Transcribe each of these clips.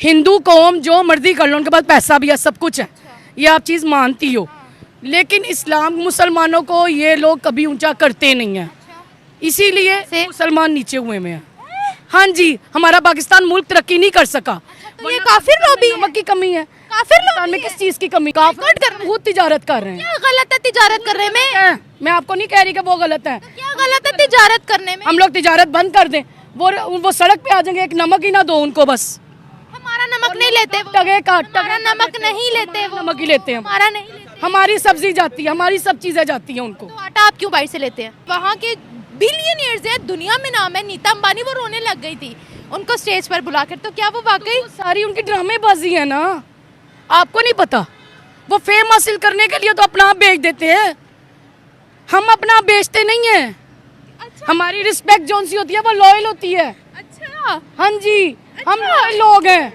हिंदू कौम जो मर्जी कर लो, उनके पास पैसा भी है, सब कुछ है, ये आप चीज़ मानती हो। लेकिन इस्लाम मुसलमानों को ये लोग कभी ऊंचा करते नहीं हैं, इसीलिए मुसलमान नीचे हुए में हैं। हाँ जी, हमारा पाकिस्तान मुल्क तरक्की नहीं कर सका। तो ये काफिर लॉबी नमक की कमी है। काफिर पाकिस्तान में किस चीज़ की कमी? काफिर खुद तिजारत कर रहे हैं। क्या गलत है तिजारत करने में? मैं आपको नहीं कह रही कि वो गलत है। क्या गलत है तिजारत करने में? हम लोग तिजारत बंद कर दें, वो सड़क पे आ जाएंगे, एक नमक ही ना दो उनको बस। हमारा नमक नहीं लेते वो। टगे का हमारा नमक नहीं लेते वो। नमक ही लेते हैं। हमारा नहीं लेते। हमारी सब्जी जाती है, हमारी सब चीजें जाती हैं उनको। तो आटा आप क्यों बाहर से लेते हैं? वहाँ के बिलियनियर्स है, दुनिया में नाम है, नीता अंबानी, वो रोने लग गई थी उनको स्टेज पर बुलाकर। तो क्या वो वाकई सारी उनकी ड्रामेबाजी है ना, आपको नहीं पता? वो फेम हासिल करने के लिए तो अपना आप बेच देते हैं, हम अपना आप बेचते नहीं है। अच्छा। हमारी रिस्पेक्ट जोन सी होती है वो लॉयल होती है। अच्छा, हाँ जी, हम लॉयल लोग हैं।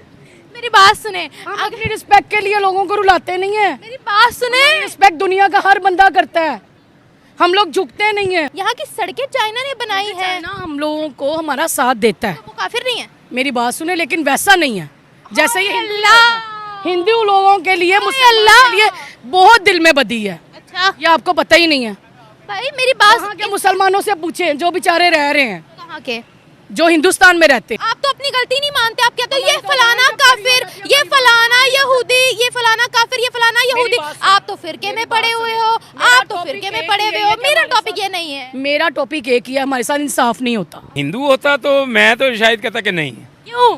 मेरी बात सुने, हम अपनी रिस्पेक्ट के लिए लोगों को रुलाते नहीं है। मेरी बात सुने, रिस्पेक्ट दुनिया का हर बंदा करता है, हम लोग झुकते नहीं है। यहाँ की सड़कें चाइना ने बनाई है, ना हम लोगों को हमारा साथ देता है। वो काफिर नहीं है। मेरी बात सुने, लेकिन वैसा नहीं है जैसे ये अल्लाह, हिंदू लोगों के लिए, मुसलमानों के लिए बहुत दिल में बदी है। अच्छा ये आपको पता ही नहीं है। भाई मेरी बात वहाँ के मुसलमानों से पूछें जो बेचारे रह रहे हैं, कहाँ के? जो हिंदुस्तान में रहते हैं। आप तो अपनी गलती नहीं मानते, आप कहते हो ये फलाना काफिर, ये फलाना यहूदी, ये फलाना काफिर, ये फलाना यहूदी। आप तो फिरके में पड़े हुए हो, आप तो फिरके में पड़े हुए हो। मेरा टॉपिक ये नहीं है। मेरा टॉपिक एक ही है, हमारे साथ इंसाफ नहीं होता। हिंदू होता तो मैं तो शायद कहता कि नहीं। क्यों?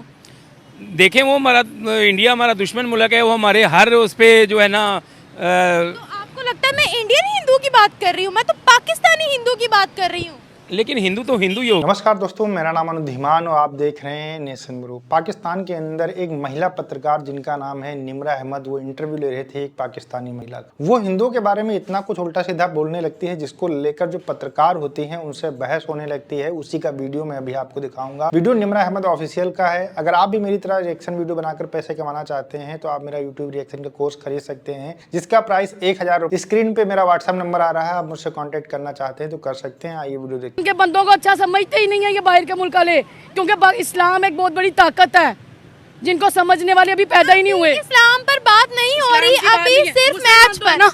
देखें, वो हमारा इंडिया हमारा दुश्मन मुल्क है, वो हमारे हर उस पे जो है ना तो आपको लगता है मैं इंडियन हिंदू की बात कर रही हूँ? मैं तो पाकिस्तानी हिंदू की बात कर रही हूँ। लेकिन हिंदू तो हिंदू ही होगा। नमस्कार दोस्तों, मेरा नाम अनुधीमान और आप देख रहे हैं नेशन ब्रो। पाकिस्तान के अंदर एक महिला पत्रकार जिनका नाम है निम्रा अहमद, वो इंटरव्यू ले रहे थे एक पाकिस्तानी महिला का। वो हिंदुओं के बारे में इतना कुछ उल्टा सीधा बोलने लगती है जिसको लेकर जो पत्रकार होती हैं उनसे बहस होने लगती है। उसी का वीडियो मैं अभी आपको दिखाऊंगा। वीडियो निम्रा अहमद ऑफिशियल का है। अगर आप भी मेरी तरह रिएक्शन वीडियो बनाकर पैसे कमाना चाहते हैं तो आप मेरा यूट्यूब रिएक्शन का कोर्स खरीद सकते हैं, जिसका प्राइस 1000 रुपये। स्क्रीन पे मेरा व्हाट्सएप नंबर आ रहा है, आप मुझसे कॉन्टेक्ट करना चाहते हैं तो कर सकते हैं। आइए वीडियो देखते हैं। उनके बंदों को अच्छा समझते ही नहीं है ये बाहर के मुल्क वाले, क्योंकि इस्लाम एक बहुत बड़ी ताकत है जिनको समझने वाले अभी पैदा ही नहीं हुए। इस्लाम पर बात नहीं हो रही अभी, सिर्फ मैच पर ना।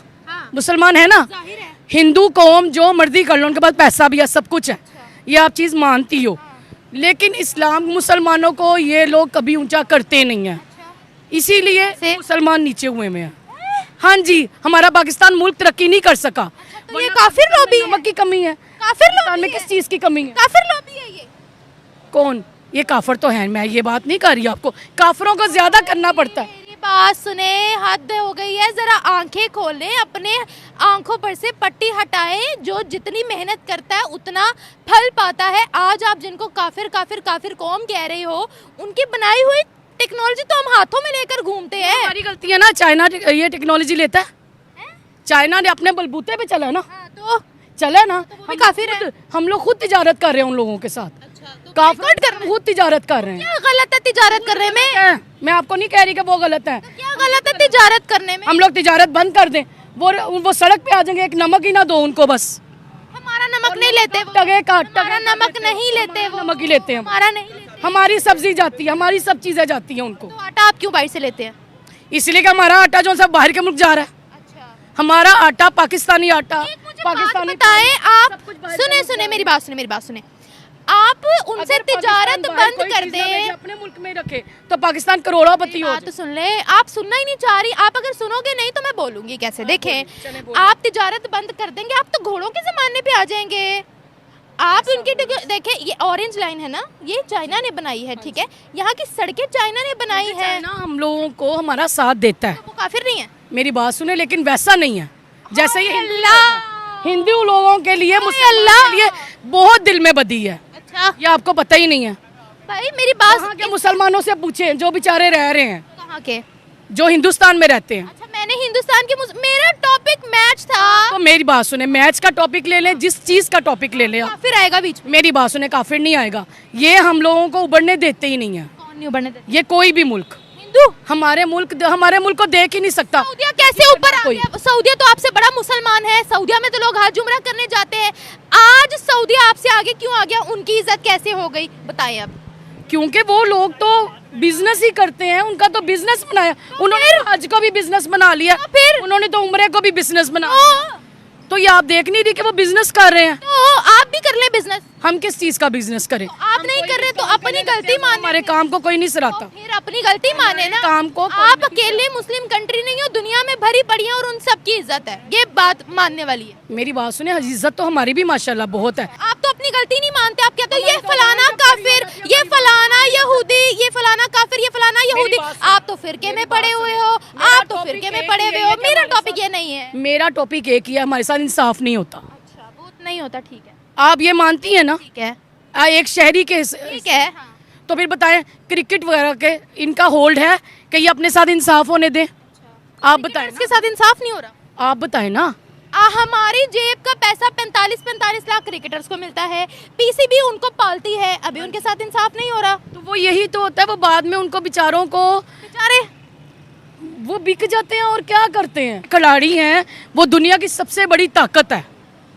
मुसलमान है ना, हिंदू कौम जो मर्जी कर लो, उनके पास पैसा भी है, सब कुछ है, ये आप चीज़ मानती हो। लेकिन इस्लाम मुसलमानों को ये लोग कभी ऊंचा करते नहीं है, इसीलिए मुसलमान नीचे हुए में हैं। हाँ जी, हमारा पाकिस्तान मुल्क तरक्की नहीं कर सका। तो ये काफिर लॉबी है। नमक की कमी है। काफिर पाकिस्तान में लॉबी किस चीज़ की कमी है? काफिर लॉबी है ये। कौन? ये काफिर तो है, मैं ये बात नहीं कर रही, आपको काफिरों को ज्यादा करना पड़ता है। मेरी बात सुने, हद हो गई है, जरा आंखें खोलें, अपने आंखों पर से पट्टी हटाएं। जो जितनी मेहनत करता है उतना फल पाता है। आज आप जिनको काफिर काफिर काफिर कौम कह रहे हो, उनकी बनाई हुई टेक्नोलॉजी तो हम हाथों में लेकर घूमते हैं। हमारी गलती है ना, चाइना ये टेक्नोलॉजी लेता है। चाइना ने अपने बलबूते पे चला ना, तो चला ना। हम लोग खुद तिजारत कर रहे हैं उन लोगों के साथ। काफिर खुद तिजारत कर रहे हैं। क्या गलत है तिजारत करने में? मैं आपको नहीं कह रही कि वो गलत है। क्या गलत है तिजारत करने में? हम लोग तिजारत बंद कर दें, वो सड़क पे आ जाएंगे, एक नमक ही ना दो उनको बस। हमारा नमक नहीं लेते वो। टगे का हमारा नमक नहीं लेते वो। नमक ही लेते हैं। हमारा नहीं लेते। हमारी सब्जी जाती है, हमारी सब चीजें जाती हैं उनको। तो आटा आप क्यों बाहर से लेते हैं? इसलिए कि हमारा आटा जो सब बाहर के मुल्क जा रहा है। अच्छा, हमारा आटा पाकिस्तानी आटा, पाकिस्तानी बताएं आप। सुने मेरी बात सुने, आप उनसे तिजारत बंद कर दें, अपने मुल्क में रखे तो पाकिस्तान करोड़पति हो। बात तो सुन ले, आप सुनना ही नहीं चाह रही। आप अगर सुनोगे नहीं तो मैं बोलूंगी कैसे। देखें, आप तिजारत बंद कर देंगे, आप तो घोड़ों के जमाने पे आ जाएंगे। आप उनकी देखें, ये ऑरेंज लाइन है ना, ये चाइना ने बनाई है, ठीक है? यहाँ की सड़कें चाइना ने बनाई है ना, हम लोगों को हमारा साथ देता है। वो काफिर नहीं है। मेरी बात सुने, लेकिन वैसा नहीं है जैसे ये अल्लाह, हिंदू लोगों के लिए, मुसलमानों के लिए बहुत दिल में बदी है। अच्छा ये आपको पता ही नहीं है। भाई मेरी बात वहाँ के मुसलमानों से पूछें जो बेचारे रह रहे हैं, कहाँ के? जो हिंदुस्तान में रहते हैं। अच्छा, मैंने हिंदुस्तान के मेरा टॉपिक मैच था। तो मेरी बात सुने, मैच का टॉपिक ले लें, जिस चीज का टॉपिक ले लें आप। काफिर आएगा बीच में। मेरी बात सुने, काफिर नहीं आएगा। ये हम लोगों को उबरने देते ही नहीं है। कौन नहीं उबरने देता? ये कोई भी मुल्क, हिंदू हमारे मुल्क को देख ही नहीं सकता। सऊदिया कैसे ऊपर आ गया? सऊदिया तो आपसे बड़ा मुसलमान है। सऊदिया में तो लोग हज उम्रा करने जाते हैं। आज सऊदिया आपसे आगे क्यों आ गया? उनकी इज्जत कैसे हो गई बताएं अब। क्योंकि वो लोग तो बिजनेस ही करते हैं, उनका तो बिजनेस बनाया उन्होंने, हज को भी बिजनेस बना लिया, फिर उन्होंने तो उम्रे को भी बिजनेस बना लिया। तो ये आप देख नहीं रही कि वो बिजनेस कर रहे हैं? तो आप भी कर ले बिजनेस। हम किस चीज का बिजनेस करें? आप नहीं कर रहे तो अपनी गलती माने। हमारे काम को कोई नहीं सराहता। फिर अपनी गलती माने ना। काम को आप अकेले मुस्लिम कंट्री नहीं हो, दुनिया में भरी पड़ी है और उन सब की इज्जत है, ये बात मानने वाली है। मेरी बात सुने, इज्जत तो हमारी भी माशाल्लाह बहुत है। आप तो अपनी गलती नहीं मानते, आप कहते हो ये फलाना काफिर, ये फलाना यहूदी, ये फलाना काफिर, ये फलाना यहूदी। आप तो फिरके में पड़े हुए हो, आप तो फिरके में पड़े हुए हो। मेरा टॉपिक ये नहीं है। मेरा टॉपिक एक ही है, हमारे साथ इंसाफ नहीं होता। अच्छा, वो नहीं होता, ठीक है, आप ये मानती है ना? ठीक है, एक शहरी के ठीक है। हाँ। तो फिर बताएं, क्रिकेट वगैरह के इनका होल्ड है कि ये अपने साथ इंसाफ होने दें? आप बताएं, इसके साथ इंसाफ नहीं हो रहा। आप बताएं ना। हमारी जेब का पैसा 45 लाख क्रिकेटर्स को मिलता है, पीसीबी उनको पालती है, अभी उनके साथ इंसाफ नहीं हो रहा। तो वो यही तो होता है, वो बाद में उनको बेचारों को बेचारे वो बिक जाते हैं और क्या करते हैं। खिलाड़ी हैं, वो दुनिया की सबसे बड़ी ताकत है।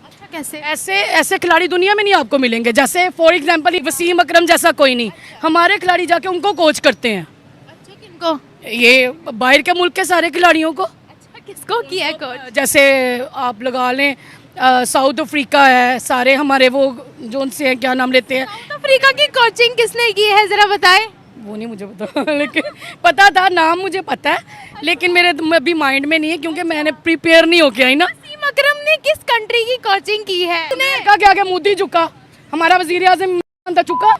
अच्छा, कैसे? ऐसे ऐसे खिलाड़ी दुनिया में नहीं आपको मिलेंगे। जैसे फॉर एग्जांपल वसीम अकरम जैसा कोई नहीं, हमारे खिलाड़ी जाके उनको कोच करते हैं। अच्छा, किनको? ये बाहर के मुल्क के सारे खिलाड़ियों को। अच्छा, किसको किया है कोच? जैसे आप लगा लें साउथ अफ्रीका है, सारे हमारे वो जो उनसे हैं, क्या नाम लेते हैं, साउथ अफ्रीका की कोचिंग किसने की है, जरा बताएं। वो नहीं मुझे पता लेकिन पता था, नाम मुझे पता है, लेकिन मेरे अभी माइंड में नहीं है क्योंकि मैंने प्रिपेयर नहीं होके आई ना। वसीम अकरम ने किस कंट्री की कोचिंग की है? क्या क्या क्या मोदी झुका, हमारा वजीर आज़म झुका,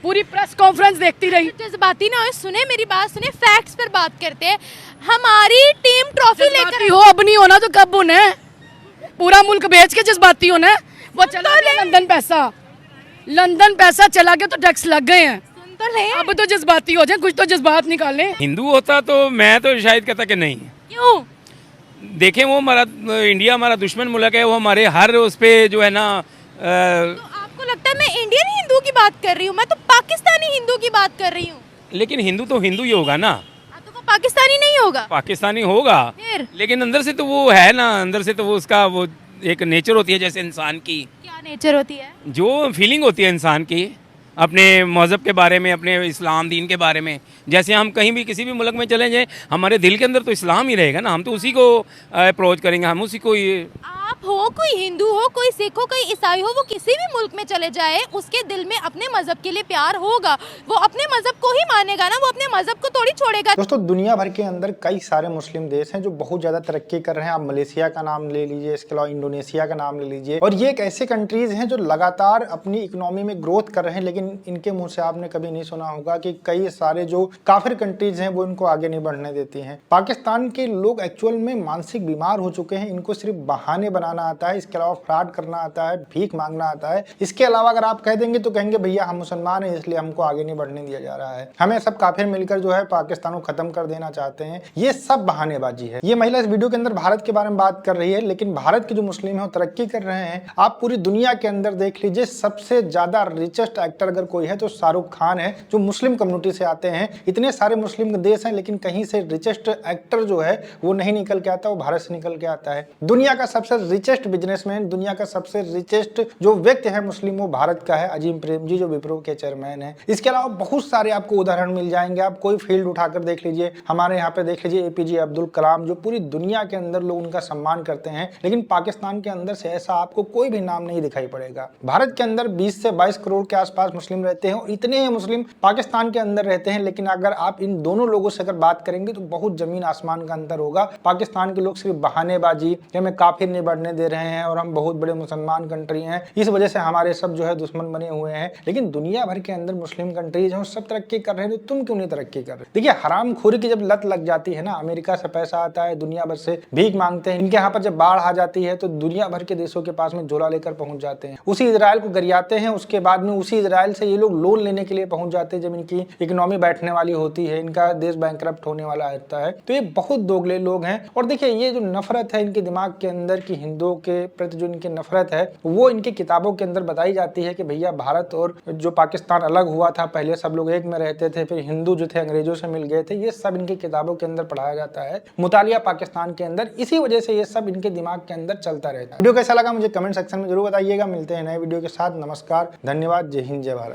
पूरी प्रेस कॉन्फ्रेंस देखती रही। जज्बाती ना हो, सुने मेरी बात सुने, फैक्ट्स पर बात करते हैं। हमारी टीम ट्रॉफी लेकर हो, अब नहीं होना तो कब होना है? पूरा मुल्क बेच के जज्बाती होना है। वो चला गया लंदन पैसा, लंदन पैसा चला गया तो टैक्स लग गए हैं। सुन तो ले। अब तो जज्बाती हो जाए, कुछ तो जज्बात निकालें। हिंदू होता तो मैं तो शायद कहता कि नहीं। क्यों? देखें, वो हमारा इंडिया हमारा दुश्मन मुल्क है, वो हमारे हर उस पे जो है ना तो आपको लगता है मैं इंडियन हिंदू की बात कर रही हूँ? मैं तो पाकिस्तानी हिंदू की बात कर रही हूँ। लेकिन हिंदू तो हिंदू ही होगा ना, तो वो पाकिस्तानी नहीं होगा? पाकिस्तानी होगा, फिर? लेकिन अंदर से तो वो है ना, अंदर से तो वो उसका वो एक नेचर होती है, जैसे इंसान की क्या नेचर होती है? जो फीलिंग होती है इंसान की अपने मज़हब के बारे में, अपने इस्लाम दीन के बारे में। जैसे हम कहीं भी किसी भी मुल्क में चले जाएं, हमारे दिल के अंदर तो इस्लाम ही रहेगा ना, हम तो उसी को अप्रोच करेंगे, हम उसी को ये। आप हो, कोई हिंदू हो, कोई सिख हो, कोई ईसाई हो, वो किसी भी मुल्क में चले जाए, उसके दिल में अपने मजहब के लिए प्यार होगा, वो अपने मजहब को ही मानेगा ना, वो अपने मजहब को थोड़ी छोड़ेगा। दोस्तों, दुनिया भर के अंदर कई सारे मुस्लिम देश हैं जो बहुत ज़्यादा तरक्की कर रहे हैं। आप मलेशिया का नाम ले लीजिए, इसके अलावा इंडोनेशिया का नाम ले लीजिए, और ये एक ऐसे कंट्रीज हैं जो लगातार अपनी इकोनॉमी में ग्रोथ कर रहे हैं, लेकिन इनके मुंह से आपने कभी नहीं सुना होगा कि कई सारे जो काफिर कंट्रीज हैं वो इनको आगे नहीं बढ़ने देती हैं। पाकिस्तान के लोग एक्चुअल में मानसिक बीमार हो चुके हैं, इनको सिर्फ बहाने बनाना आता है, इसके अलावा फ्रॉड करना आता है, भीख मांगना आता है। इसके अलावा अगर आप कह देंगे तो कहेंगे भैया हम मुसलमान हैं इसलिए हमको आगे नहीं बढ़ने दिया जा रहा है, हमें सब काफिर मिलकर जो है पाकिस्तान को खत्म कर देना चाहते हैं। ये सब बहानेबाजी है। ये महिला इस वीडियो के अंदर भारत के बारे में बात कर रही है, लेकिन भारत के जो मुस्लिम है वो तरक्की कर रहे हैं। आप पूरी दुनिया के अंदर देख लीजिए, सबसे ज्यादा रिचेस्ट एक्टर अगर कोई है तो शाहरुख खान है, जो मुस्लिम कम्युनिटी से आते हैं। इतने सारे मुस्लिम देश हैं लेकिन कहीं से रिचेस्ट एक्टर जो है वो नहीं निकल के आता, वो भारत से निकल के आता है। दुनिया का सबसे रिचेस्ट बिजनेसमैन, दुनिया का सबसे रिचेस्ट जो व्यक्ति है मुस्लिम, वो भारत का है अजीम प्रेमजी, जो विप्रो के चेयरमैन है। इसके अलावा बहुत सारे आपको उदाहरण मिल जाएंगे। आप कोई फील्ड उठाकर देख लीजिए, हमारे यहाँ पे देख लीजिए एपीजे अब्दुल कलाम, जो पूरी दुनिया के अंदर लोग उनका सम्मान करते हैं, लेकिन पाकिस्तान के अंदर से ऐसा आपको कोई भी नाम नहीं दिखाई पड़ेगा। भारत के अंदर 20 से 22 करोड़ के आसपास मुस्लिम रहते हैं और इतने ही मुस्लिम पाकिस्तान के अंदर रहते हैं, लेकिन अगर आप इन दोनों लोगों से अगर बात करेंगे तो बहुत जमीन आसमान का अंतर होगा। पाकिस्तान के लोग सिर्फ बहानेबाजी, हमें काफिर नहीं बढ़ने दे रहे हैं और हम बहुत बड़े मुसलमान कंट्री हैं, इस वजह से हमारे सब जो है दुश्मन बने हुए हैं। लेकिन दुनिया भर के अंदर मुस्लिम कंट्रीज हैं, सब तरक्की कर रहे हैं, तो तुम क्यों नहीं तरक्की कर रहे? देखिए, हरामखोरी की जब लत लग जाती है ना, अमेरिका से पैसा आता है, दुनिया भर से भीख मांगते हैं, इनके यहाँ पर जब बाढ़ आ जाती है तो दुनिया भर के देशों के पास में झोला लेकर पहुंच जाते हैं, उसी इजराइल को गरियाते हैं, उसके बाद में उसी इजराइल से ये लोग लोन लेने के लिए पहुंच जाते हैं जब इनकी इकोनॉमी बैठने वाली होती है, इनका देश बैंकरप्ट होने वाला रहता है। तो ये बहुत दोगले लोग हैं। और देखिए, ये जो नफरत है इनके दिमाग के अंदर की हिंदुओं के प्रति जो इनकी नफरत है, वो इनकी किताबों के अंदर बताई जाती है कि भैया भारत और जो पाकिस्तान अलग हुआ था, पहले सब लोग एक में रहते थे, फिर हिंदू जो थे अंग्रेजों से मिल गए थे, ये सब इनकी किताबों के अंदर पढ़ाया जाता है, मुतालिया पाकिस्तान के अंदर। इसी वजह से ये सब इनके दिमाग के अंदर चलता रहता है। वीडियो कैसा लगा मुझे कमेंट सेक्शन में जरूर बताइएगा। मिलते हैं नए वीडियो के साथ। नमस्कार, धन्यवाद, जय हिंद, जय भारत।